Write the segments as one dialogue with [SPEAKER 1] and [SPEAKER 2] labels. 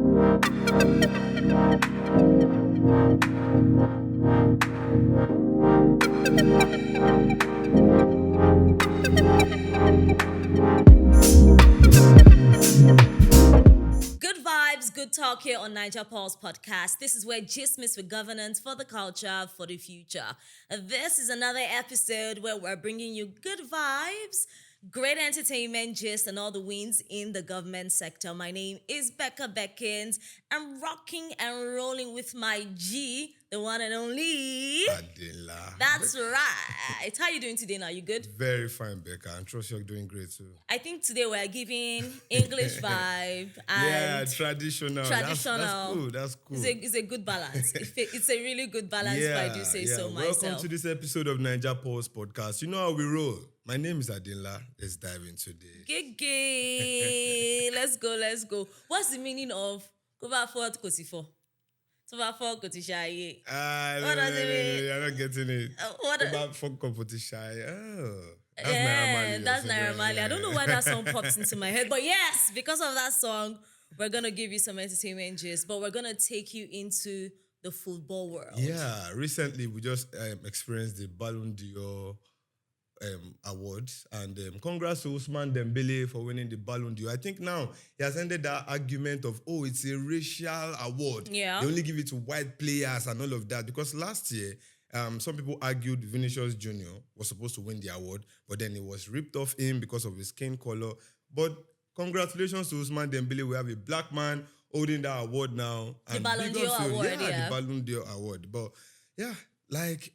[SPEAKER 1] Good vibes, good talk here on Naija Pulse Podcast. This is where gist meets with governance for the culture, for the future. This is another episode where we're bringing you good vibes, great entertainment, gist, and all the wins in the government sector. My name is Becca Beckins. I'm rocking and rolling with my G, the one and only.
[SPEAKER 2] Adela.
[SPEAKER 1] That's right. How are you doing today now? You good?
[SPEAKER 2] Very fine, Becca. I trust you're doing great too.
[SPEAKER 1] I think today we're giving English vibe
[SPEAKER 2] Yeah,
[SPEAKER 1] and
[SPEAKER 2] traditional.
[SPEAKER 1] traditional.
[SPEAKER 2] That's cool. That's cool.
[SPEAKER 1] It's a good balance. It's a really good balance if I do say so myself.
[SPEAKER 2] Welcome to this episode of Naija Pulse Podcast. You know how we roll. My name is Adela. Let's dive into this.
[SPEAKER 1] Gege. Let's go. What's the meaning of cover forward Kotifo? Cover forward Kotishaye. What does it mean?
[SPEAKER 2] You're not getting it.
[SPEAKER 1] What?
[SPEAKER 2] About for competition. Oh. That's
[SPEAKER 1] Yeah,
[SPEAKER 2] Naira
[SPEAKER 1] that's
[SPEAKER 2] Marley.
[SPEAKER 1] Naira Marley. I don't know why that song pops into my head, but yes, because of that song, we're gonna give you some entertainment gist, but we're gonna take you into the football world.
[SPEAKER 2] Yeah, recently we just experienced the Ballon d'Or awards, and congrats to Ousmane Dembele for winning the Ballon d'Or. I think now he has ended that argument of, it's a racial award.
[SPEAKER 1] Yeah.
[SPEAKER 2] They only give it to white players and all of that, because last year, some people argued Vinicius Jr. was supposed to win the award, but then it was ripped off him because of his skin color. But congratulations to Ousmane Dembele. We have a black man holding that award now.
[SPEAKER 1] The Ballon d'Or award, yeah.
[SPEAKER 2] The Ballon d'Or award. But yeah,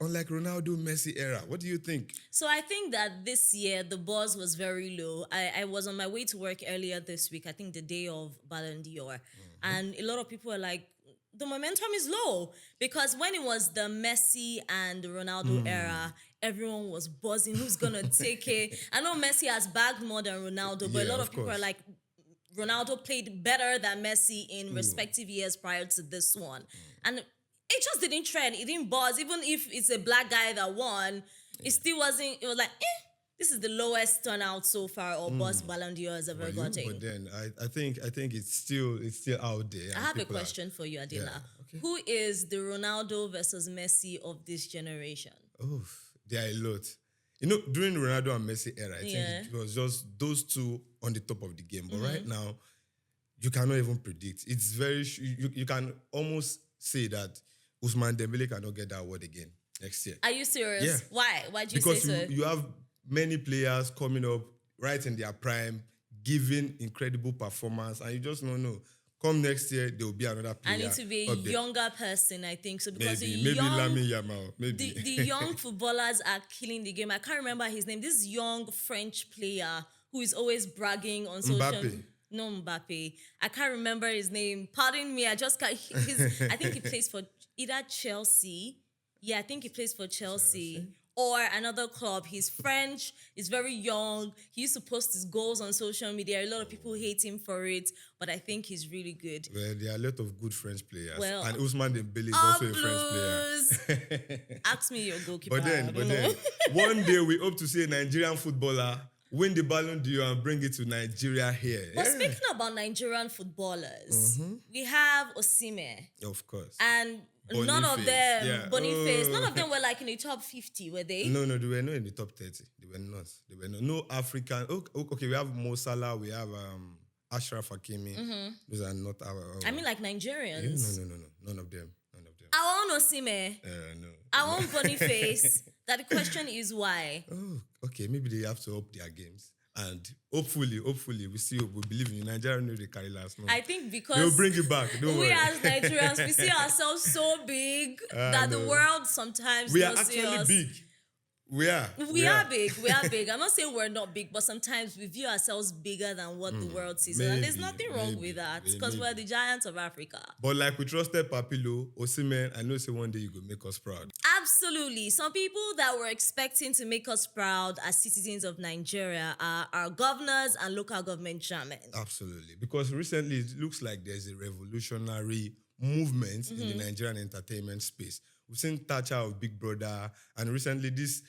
[SPEAKER 2] unlike Ronaldo, Messi era. What do you think?
[SPEAKER 1] So I think that this year the buzz was very low. I was on my way to work earlier this week, I think the day of Ballon d'Or. And a lot of people were like, the momentum is low, because when it was the Messi and the Ronaldo era, everyone was buzzing. Who's gonna take it? I know Messi has bagged more than Ronaldo, but a
[SPEAKER 2] Yeah,
[SPEAKER 1] lot
[SPEAKER 2] of
[SPEAKER 1] of people
[SPEAKER 2] course.
[SPEAKER 1] are like, Ronaldo played better than Messi in respective years prior to this one, and it just didn't trend. It didn't buzz. Even if it's a black guy that won, it still wasn't. It was like, this is the lowest turnout so far, or buzz Ballon d'Or has ever gotten.
[SPEAKER 2] But then I think it's still out there.
[SPEAKER 1] I have a question for you, Adela.
[SPEAKER 2] Yeah, okay.
[SPEAKER 1] Who is the Ronaldo versus Messi of this generation?
[SPEAKER 2] There are a lot. You know, during Ronaldo and Messi era, I
[SPEAKER 1] Yeah.
[SPEAKER 2] think it was just those two on the top of the game. But right now, you cannot even predict. It's very you can almost say that Ousmane Dembele cannot get that award again next year.
[SPEAKER 1] Are you serious?
[SPEAKER 2] Yeah.
[SPEAKER 1] Why? Why'd you
[SPEAKER 2] Because
[SPEAKER 1] say so?
[SPEAKER 2] you have many players coming up right in their prime, giving incredible performance, and you just don't know. Come next year, there will be another player.
[SPEAKER 1] I need to be a
[SPEAKER 2] up there.
[SPEAKER 1] younger person, I think. So because
[SPEAKER 2] Maybe
[SPEAKER 1] the young,
[SPEAKER 2] Lamine Yamal. Maybe.
[SPEAKER 1] the young footballers are killing the game. I can't remember his name. This young French player who is always bragging on social
[SPEAKER 2] Mbappe.
[SPEAKER 1] No, Mbappe. I can't remember his name. Pardon me. I just can't. I think he plays for either Chelsea. Yeah, I think he plays for Chelsea. Or another club. He's French. He's very young. He used to post his goals on social media. A lot of people hate him for it, but I think he's really good.
[SPEAKER 2] Well, there are a lot of good French players.
[SPEAKER 1] Well,
[SPEAKER 2] and Ousmane Dembele is also a French player.
[SPEAKER 1] Ask me your goalkeeper.
[SPEAKER 2] But then, one day we hope to see a Nigerian footballer win the Ballon d'Or and bring it to Nigeria here.
[SPEAKER 1] But speaking about Nigerian footballers, we have Osimhen.
[SPEAKER 2] Of course.
[SPEAKER 1] And none of
[SPEAKER 2] Boniface,
[SPEAKER 1] them,
[SPEAKER 2] yeah.
[SPEAKER 1] Boniface, none of them were like in the top 50, were they?
[SPEAKER 2] No, they were not in the top 30. They were not. No African. Okay, we have Mo Salah, we have Ashraf Hakimi. Those are not our.
[SPEAKER 1] I mean, like Nigerians.
[SPEAKER 2] No. None of them.
[SPEAKER 1] I want Osimhen.
[SPEAKER 2] No.
[SPEAKER 1] I want Boniface. That the question is why.
[SPEAKER 2] Oh, okay. Maybe they have to up their games. And hopefully, we believe in Nigeria. Know they carry last. No.
[SPEAKER 1] I think because
[SPEAKER 2] they'll bring it back. Don't
[SPEAKER 1] we
[SPEAKER 2] worry.
[SPEAKER 1] as Nigerians, we see ourselves so big that the world sometimes
[SPEAKER 2] We are
[SPEAKER 1] don't see
[SPEAKER 2] actually
[SPEAKER 1] us.
[SPEAKER 2] big. We are.
[SPEAKER 1] We are big. We are big. I'm not saying we're not big, but sometimes we view ourselves bigger than what the world sees. And there's nothing wrong with that because we're the giants of Africa.
[SPEAKER 2] But like we trusted Papilo, Osimhen, I know say one day you go make us proud.
[SPEAKER 1] Absolutely. Some people that were expecting to make us proud as citizens of Nigeria are our governors and local government chairmen.
[SPEAKER 2] Absolutely. Because recently it looks like there's a revolutionary movement in the Nigerian entertainment space. We've seen Thatcher of Big Brother, and recently this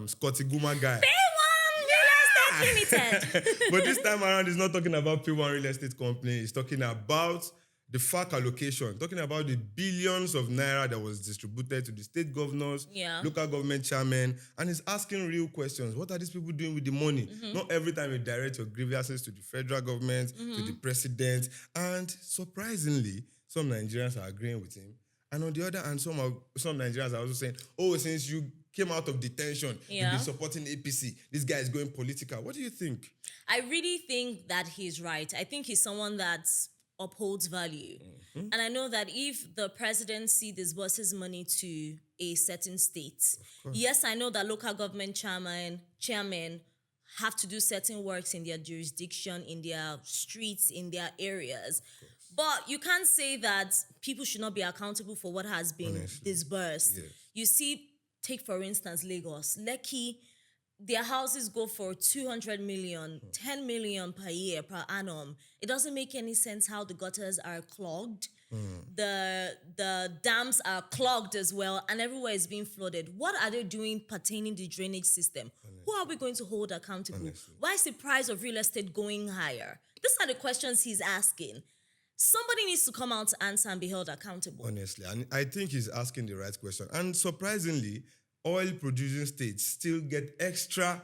[SPEAKER 2] Scotty Guma guy.
[SPEAKER 1] P1 Real Estate Limited.
[SPEAKER 2] But this time around, he's not talking about P1 Real Estate Company. He's talking about the FAC allocation, talking about the billions of naira that was distributed to the state governors, local government chairmen, and he's asking real questions. What are these people doing with the money? Not every time you direct your grievances to the federal government, to the president, and surprisingly, some Nigerians are agreeing with him. And on the other hand, some Nigerians are also saying, oh, since you came out of detention, you've been supporting APC. This guy is going political. What do you think?
[SPEAKER 1] I really think that he's right. I think he's someone that upholds value. And I know that if the presidency disburses money to a certain state, yes, I know that local government chairmen have to do certain works in their jurisdiction, in their streets, in their areas. But you can't say that people should not be accountable for what has been disbursed. Yes. You see, take for instance, Lagos. Lekki, their houses go for 200 million, 10 million per year, per annum. It doesn't make any sense how the gutters are clogged. The dams are clogged as well, and everywhere is being flooded. What are they doing pertaining the drainage system? Who are we going to hold accountable? Why is the price of real estate going higher? These are the questions he's asking. Somebody needs to come out to answer and be held accountable.
[SPEAKER 2] Honestly, and I think he's asking the right question. And surprisingly, oil-producing states still get extra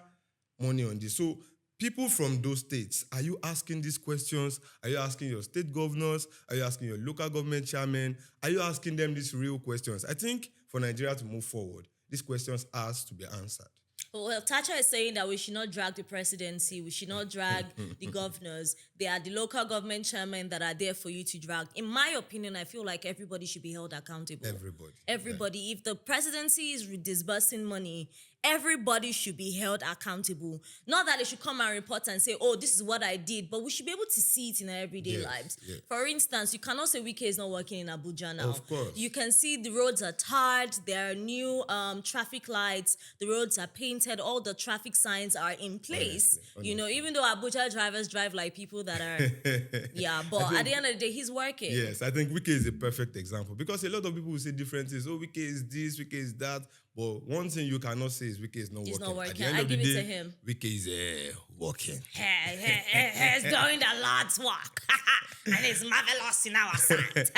[SPEAKER 2] money on this. So people from those states, are you asking these questions? Are you asking your state governors? Are you asking your local government chairmen? Are you asking them these real questions? I think for Nigeria to move forward, these questions has to be answered.
[SPEAKER 1] Well, Thatcher is saying that we should not drag the presidency, we should not drag the governors. They are the local government chairmen that are there for you to drag. In my opinion, I feel like everybody should be held accountable. Everybody. Yeah. If the presidency is disbursing money, everybody should be held accountable. Not that they should come and report and say, oh, this is what I did, but we should be able to see it in our everyday lives. Yes. For instance, you cannot say Wike is not working in Abuja now.
[SPEAKER 2] Of course.
[SPEAKER 1] You can see the roads are tarred, there are new traffic lights, the roads are painted, all the traffic signs are in place. Honestly. You know, even though Abuja drivers drive like people that are, but at the end of the day, he's working.
[SPEAKER 2] Yes, I think Wike is a perfect example because a lot of people will say different things. Oh, Wike is this, Wike is that. But one thing you cannot say is Wike is not working.
[SPEAKER 1] He's not working.
[SPEAKER 2] At the end
[SPEAKER 1] I
[SPEAKER 2] of the
[SPEAKER 1] give
[SPEAKER 2] day,
[SPEAKER 1] it to him.
[SPEAKER 2] Wike is working.
[SPEAKER 1] He's doing the Lord's work. And it's marvelous in our sight.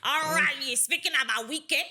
[SPEAKER 1] All right, speaking about Wike,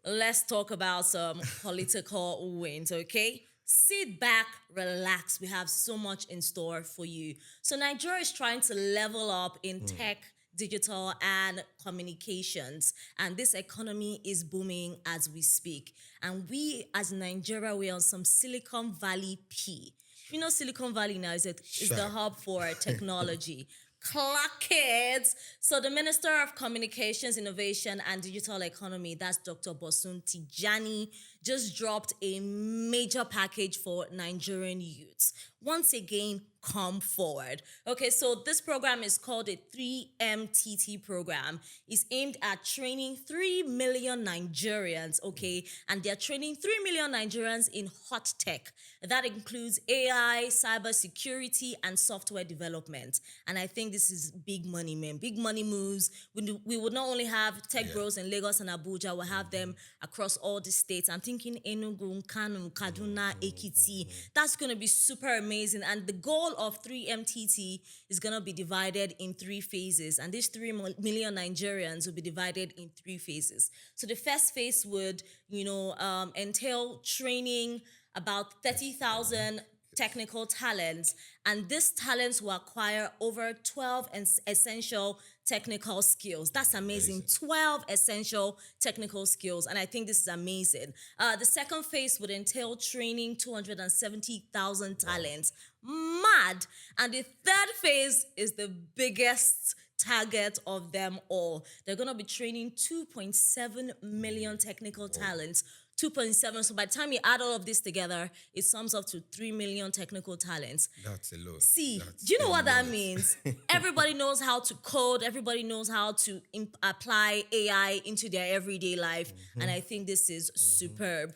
[SPEAKER 1] let's talk about some political wins, okay? Sit back, relax. We have so much in store for you. So Nigeria is trying to level up in tech, digital, and communications. And this economy is booming as we speak. And we, as Nigeria, we're on some Silicon Valley P. You know, Silicon Valley now is the hub for technology. Clock it. So the Minister of Communications, Innovation and Digital Economy, that's Dr. Bosun Tijani, just dropped a major package for Nigerian youths. Once again, come forward. Okay, so this program is called a 3MTT program. It's aimed at training 3 million Nigerians, okay? And they're training 3 million Nigerians in hot tech. That includes AI, cybersecurity, and software development. And I think this is big money, man. Big money moves. We would not only have tech bros in Lagos and Abuja, we'll have them across all the states. I'm thinking Enugu, Kano, Kaduna, Ekiti. That's going to be super amazing. And the goal of 3MTT is going to be divided in 3 phases. And these 3 million Nigerians will be divided in 3 phases. So the first phase would, entail training about 30,000 technical talents, and these talents will acquire over 12 essential technical skills. That's amazing. 12 essential technical skills, and I think this is amazing. The second phase would entail training 270,000 talents. Mad! And the third phase is the biggest target of them all. They're going to be training 2.7 million technical talents. 2.7. So by the time you add all of this together, it sums up to 3 million technical talents.
[SPEAKER 2] That's a lot.
[SPEAKER 1] See, do you know what that means? Everybody knows how to code. Everybody knows how to apply AI into their everyday life. And I think this is superb,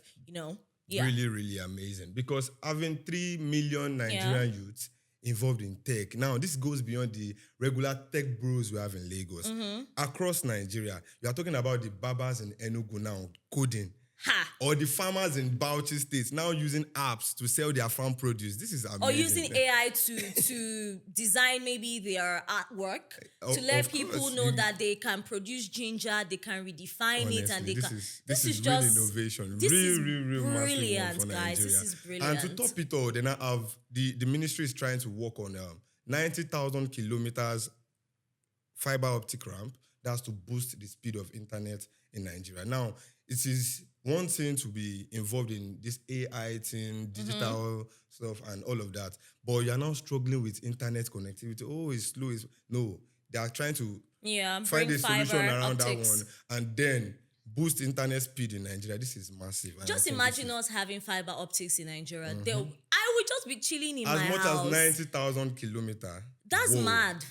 [SPEAKER 2] Really, really amazing. Because having 3 million Nigerian youths involved in tech. Now, this goes beyond the regular tech bros we have in Lagos. Across Nigeria, you are talking about the barbers in Enugu now coding.
[SPEAKER 1] Ha!
[SPEAKER 2] Or the farmers in Bauchi State now using apps to sell their farm produce. This is amazing.
[SPEAKER 1] Or using AI to design maybe their artwork, to let
[SPEAKER 2] Of
[SPEAKER 1] people
[SPEAKER 2] course,
[SPEAKER 1] know that they can produce ginger, they can redefine it, and
[SPEAKER 2] honestly,
[SPEAKER 1] they
[SPEAKER 2] this
[SPEAKER 1] can.
[SPEAKER 2] is real
[SPEAKER 1] just
[SPEAKER 2] innovation.
[SPEAKER 1] this is
[SPEAKER 2] Real massive one
[SPEAKER 1] brilliant,
[SPEAKER 2] for
[SPEAKER 1] guys.
[SPEAKER 2] Nigeria.
[SPEAKER 1] This is brilliant.
[SPEAKER 2] And to top it all, they now have the ministry is trying to work on 90,000 kilometers fiber optic ramp. That's to boost the speed of internet in Nigeria. Now, it is one thing to be involved in this AI thing, digital stuff, and all of that, but you're now struggling with internet connectivity. Oh, it's slow. No, they are trying to find a solution around
[SPEAKER 1] optics.
[SPEAKER 2] that one, and then boost internet speed in Nigeria. This is massive. And
[SPEAKER 1] Just imagine us having fiber optics in Nigeria. I would just be chilling in my house.
[SPEAKER 2] As much as 90,000 kilometers.
[SPEAKER 1] That's mad.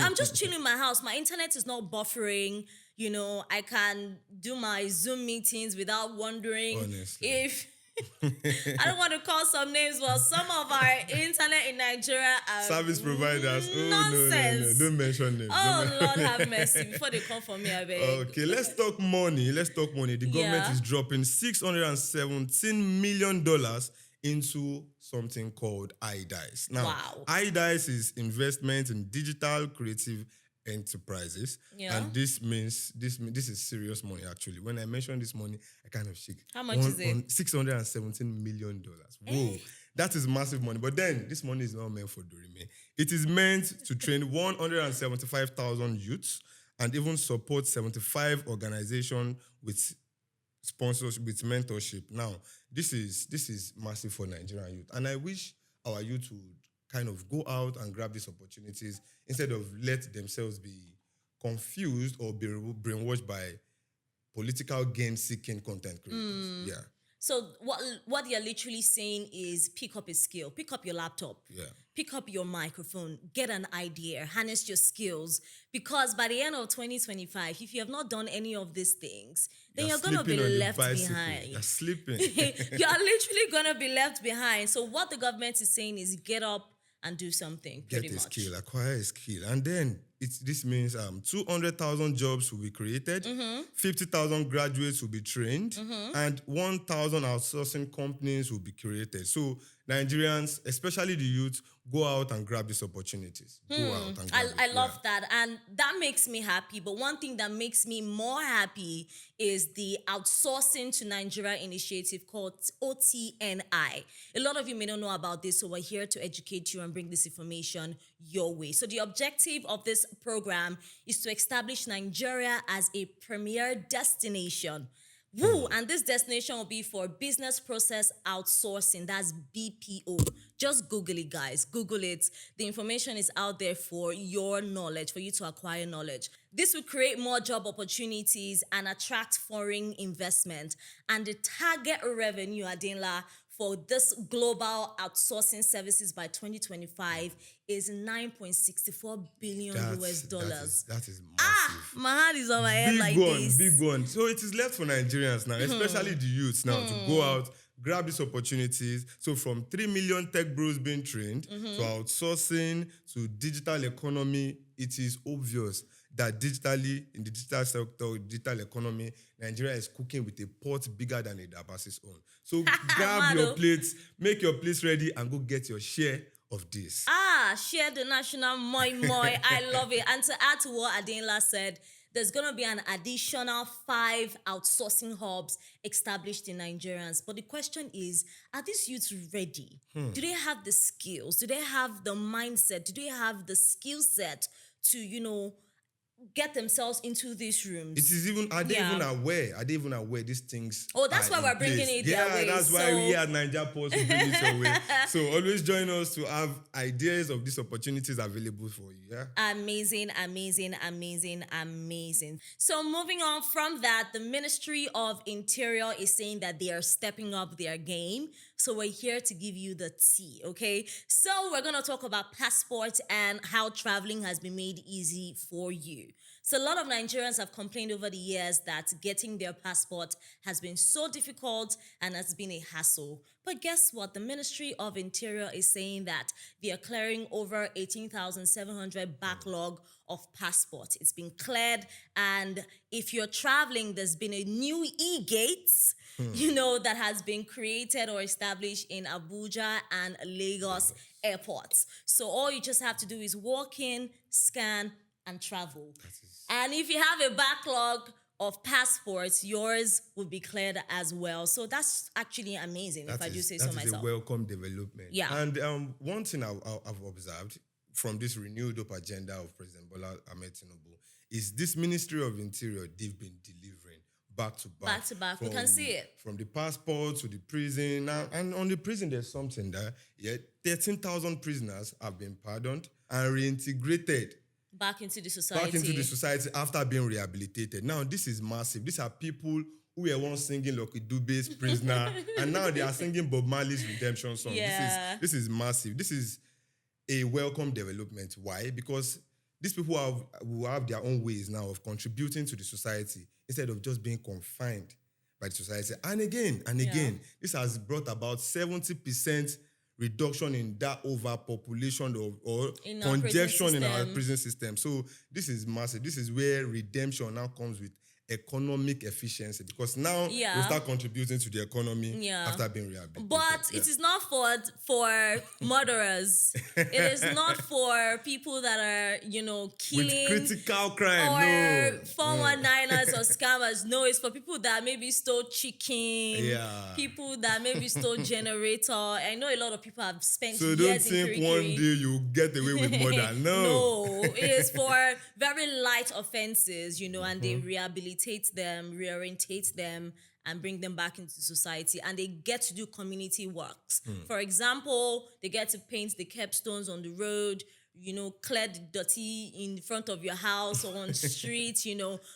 [SPEAKER 1] I'm just chilling in my house. My internet is not buffering. I can do my Zoom meetings without wondering if I don't want to call some names, but some of our internet in Nigeria are
[SPEAKER 2] service providers.
[SPEAKER 1] Nonsense.
[SPEAKER 2] No, don't mention names.
[SPEAKER 1] Oh, Lord have mercy. Before they come for me, I beg.
[SPEAKER 2] Okay, let's talk money. The government is dropping $617 million into something called iDice. Now, iDice is investment in digital creative enterprises, and this means this is serious money. Actually, when I mention this money, I kind of shake.
[SPEAKER 1] How much is it?
[SPEAKER 2] $617 million. Whoa, that is massive money. But then this money is not meant for Dorime. It is meant to train 175,000 youths and even support 75 organizations with sponsorship, with mentorship. Now, this is massive for Nigerian youth, and I wish our youth would kind of go out and grab these opportunities instead of let themselves be confused or be brainwashed by political gain-seeking content creators. Yeah.
[SPEAKER 1] So what you're literally saying is pick up a skill, pick up your laptop, pick up your microphone, get an idea, harness your skills, because by the end of 2025, if you have not done any of these things, then you're going to be left behind.
[SPEAKER 2] You're sleeping.
[SPEAKER 1] You're literally going to be left behind. So what the government is saying is get up and do something, pretty much.
[SPEAKER 2] Skill, acquire a skill. And then this means 200,000 jobs will be created, 50,000 graduates will be trained, and 1,000 outsourcing companies will be created. So Nigerians, especially the youth, go out and grab these opportunities. Go out and grab
[SPEAKER 1] I love that. And that makes me happy. But one thing that makes me more happy is the outsourcing to Nigeria initiative called OTNI. A lot of you may not know about this, so we're here to educate you and bring this information your way. So the objective of this program is to establish Nigeria as a premier destination. And this destination will be for business process outsourcing. That's BPO. Just Google it, guys. Google it. The information is out there for your knowledge, for you to acquire knowledge. This will create more job opportunities and attract foreign investment. And the target revenue, Adinla, for this global outsourcing services by 2025 is $9.64 billion US dollars.
[SPEAKER 2] That is massive.
[SPEAKER 1] My heart is on my head like this.
[SPEAKER 2] Big one. So it is left for Nigerians now, especially the youths now, to go out, grab these opportunities. So from 3 million tech bros being trained to outsourcing to digital economy, it is obvious that digitally, in the digital sector, digital economy, Nigeria is cooking with a pot bigger than a Dabasis own. So grab your plates, make your plates ready, and go get your share of this.
[SPEAKER 1] Share the national moi. I love it. And to add to what Adinla said, there's going to be an additional 5 outsourcing hubs established in Nigerians. But the question is, are these youths ready? Do they have the skills? Do they have the mindset? Do they have the skill set to, get themselves into these rooms?
[SPEAKER 2] It is even, are they even aware? Are they even aware these things?
[SPEAKER 1] Oh, that's why we're bringing it their way.
[SPEAKER 2] Yeah, that's why we at Naija Pulse will bring it your way. So always join us to have ideas of these opportunities available for you. Yeah.
[SPEAKER 1] Amazing. So moving on from that, the Ministry of Interior is saying that they are stepping up their game. So we're here to give you the tea, okay? So we're going to talk about passports and how traveling has been made easy for you. So a lot of Nigerians have complained over the years that getting their passport has been so difficult and has been a hassle. But guess what? The Ministry of Interior is saying that they are clearing over 18,700 backlog of passports. It's been cleared, and if you're traveling, there's been a new e-gates, that has been created or established in Abuja and Lagos airports. So all you just have to do is walk in, scan, and travel. And if you have a backlog of passports, yours will be cleared as well. So that's actually amazing, if I do say so myself.
[SPEAKER 2] That is a welcome development.
[SPEAKER 1] Yeah.
[SPEAKER 2] And one thing I've observed from this renewed up agenda of President Bola Ahmed Tinubu is this Ministry of Interior, they've been delivering back to back.
[SPEAKER 1] Back to back. We can see it.
[SPEAKER 2] From the passport to the prison. And on the prison, there's something there. 13,000 prisoners have been pardoned and reintegrated
[SPEAKER 1] back into the society.
[SPEAKER 2] Back into the society after being rehabilitated. Now, this is massive. These are people who were once singing Lucky Dube's Prisoner, and now they are singing Bob Marley's Redemption song.
[SPEAKER 1] Yeah.
[SPEAKER 2] This is massive. This is a welcome development. Why? Because these people will have their own ways now of contributing to the society instead of just being confined by the society. And again, this has brought about 70% reduction in that overpopulation or congestion in our prison system. So this is massive. This is where redemption now comes with economic efficiency, because now we start contributing to the economy after being rehabilitated.
[SPEAKER 1] But it is not for murderers. It is not for people that are, killing.
[SPEAKER 2] With critical crime,
[SPEAKER 1] or 419ers or scammers. No, it's for people that maybe stole chicken. People that maybe stole generator. I know a lot of people have spent years in
[SPEAKER 2] So don't think one day you get away with murder. No.
[SPEAKER 1] It is for very light offenses, and they rehabilitate them, reorientate them, and bring them back into society. And they get to do community works. For example, they get to paint the kerbstones on the road, clear the dirty in front of your house or on the street.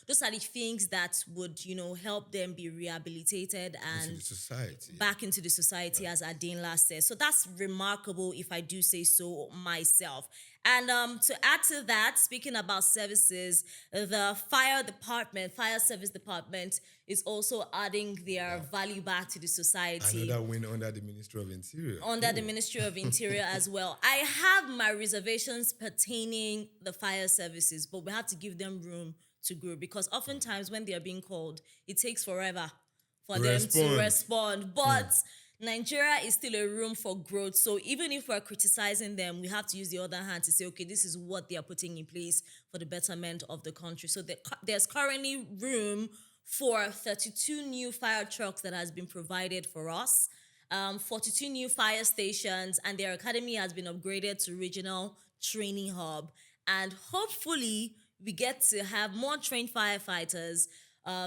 [SPEAKER 1] Those are the things that would, help them be rehabilitated and
[SPEAKER 2] into the society,
[SPEAKER 1] back into the society, as Adinla says. So that's remarkable, if I do say so myself. And to add to that, speaking about services, the fire service department is also adding their value back to the society.
[SPEAKER 2] Another win under the Ministry of Interior.
[SPEAKER 1] The Ministry of Interior as well. I have my reservations pertaining the fire services, but we have to give them room to grow, because oftentimes when they are being called, it takes forever for them to respond. But Nigeria is still a room for growth. So even if we're criticizing them, we have to use the other hand to say, okay, this is what they are putting in place for the betterment of the country. So there's currently room for 32 new fire trucks that has been provided for us, 42 new fire stations, and their academy has been upgraded to regional training hub. And hopefully we get to have more trained firefighters,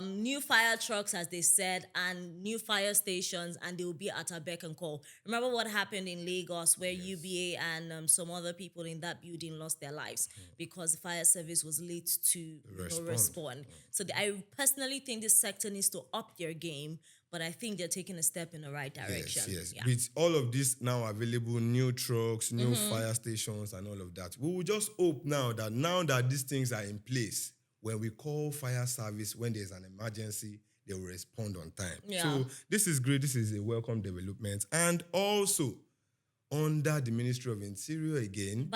[SPEAKER 1] new fire trucks, as they said, and new fire stations, and they will be at our beck and call. Remember what happened in Lagos, where UBA and some other people in that building lost their lives because the fire service was late to respond. So I personally think this sector needs to up their game, but I think they're taking a step in the right direction.
[SPEAKER 2] Yes. With all of this now available, new trucks, new fire stations, and all of that, we will just hope now that these things are in place, when we call fire service, when there's an emergency, they will respond on time. So this is great. This is a welcome development. And also, under the Ministry of Interior again,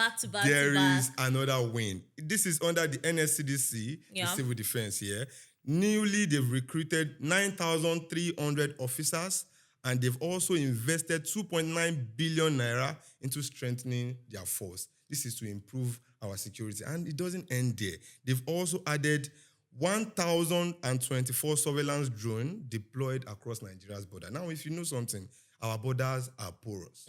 [SPEAKER 2] there is another win. This is under the NSCDC, the Civil Defense here. Newly, they've recruited 9,300 officers, and they've also invested 2.9 billion naira into strengthening their force. This is to improve our security. And it doesn't end there. They've also added 1,024 surveillance drones deployed across Nigeria's border. Now, if you know something, our borders are porous.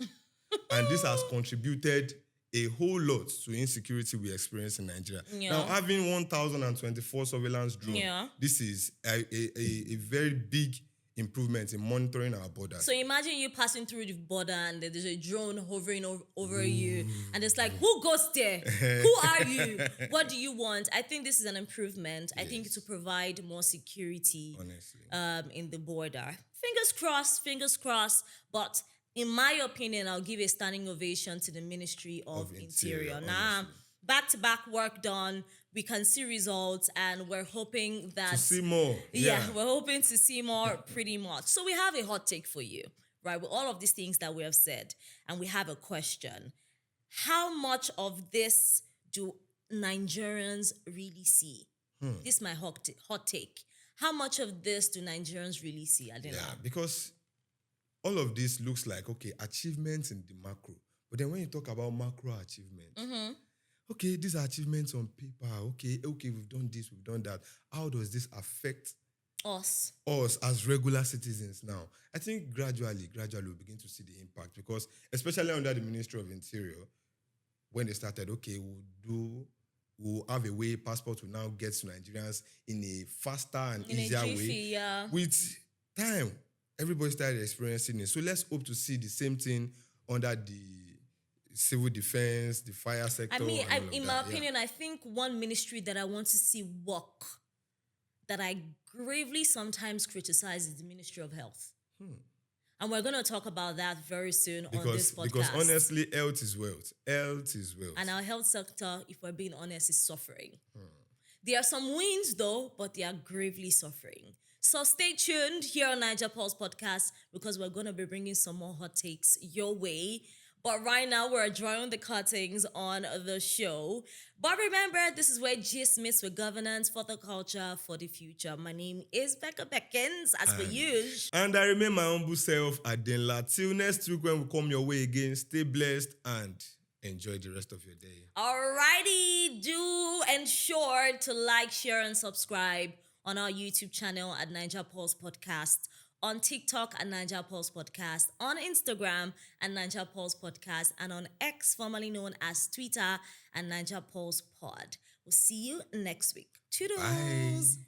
[SPEAKER 2] And this has contributed a whole lot to insecurity we experience in Nigeria. Now, having 1,024 surveillance drones, this is a very big improvement in monitoring our border.
[SPEAKER 1] So imagine you passing through the border and there's a drone hovering over you, and it's like, who goes there? Who are you? What do you want? I think this is an improvement. I think to provide more security in the border. Fingers crossed. But in my opinion, I'll give a standing ovation to the Ministry of Interior. Now, back-to-back work done, we can see results, and we're hoping that
[SPEAKER 2] To see more.
[SPEAKER 1] yeah, we're hoping to see more pretty much. So we have a hot take for you, right? With all of these things that we have said, and we have a question. How much of this do Nigerians really see? This is my hot take. How much of this do Nigerians really see? I don't know.
[SPEAKER 2] Yeah, because all of this looks like, okay, achievements in the macro. But then when you talk about macro achievements, okay, these are achievements on paper. Okay, we've done this, we've done that. How does this affect
[SPEAKER 1] Us.
[SPEAKER 2] as regular citizens now? I think gradually we'll begin to see the impact, because especially under the Ministry of Interior, when they started, okay, we'll have a way passport will now get to Nigerians in a faster and
[SPEAKER 1] In a
[SPEAKER 2] easier
[SPEAKER 1] jiffy,
[SPEAKER 2] way.
[SPEAKER 1] yeah.
[SPEAKER 2] With time, everybody started experiencing it. So let's hope to see the same thing under the civil defense, the fire sector.
[SPEAKER 1] I mean,
[SPEAKER 2] and all of
[SPEAKER 1] in
[SPEAKER 2] that.
[SPEAKER 1] my
[SPEAKER 2] Yeah.
[SPEAKER 1] opinion, I think one ministry that I want to see work, that I gravely sometimes criticize, is the Ministry of Health. And we're going to talk about that very soon on this podcast.
[SPEAKER 2] Because honestly, health is wealth. Health is wealth.
[SPEAKER 1] And our health sector, if we're being honest, is suffering. There are some wins though, but they are gravely suffering. So stay tuned here on Naija Pulse Podcast, because we're going to be bringing some more hot takes your way. But right now, we're drawing the curtains on the show. But remember, this is where gist meets with governance for the culture, for the future. My name is Becca Beckins, as per usual.
[SPEAKER 2] And I remain my humble self, Adenla. Till next week when we come your way again, stay blessed and enjoy the rest of your day.
[SPEAKER 1] Alrighty, do ensure to like, share, and subscribe on our YouTube channel at Naija Pulse Podcast, on TikTok at Naija Pulse Podcast, on Instagram at Naija Pulse Podcast, and on X, formerly known as Twitter, at Naija Pulse Pod. We'll see you next week. Toodles!
[SPEAKER 2] Bye.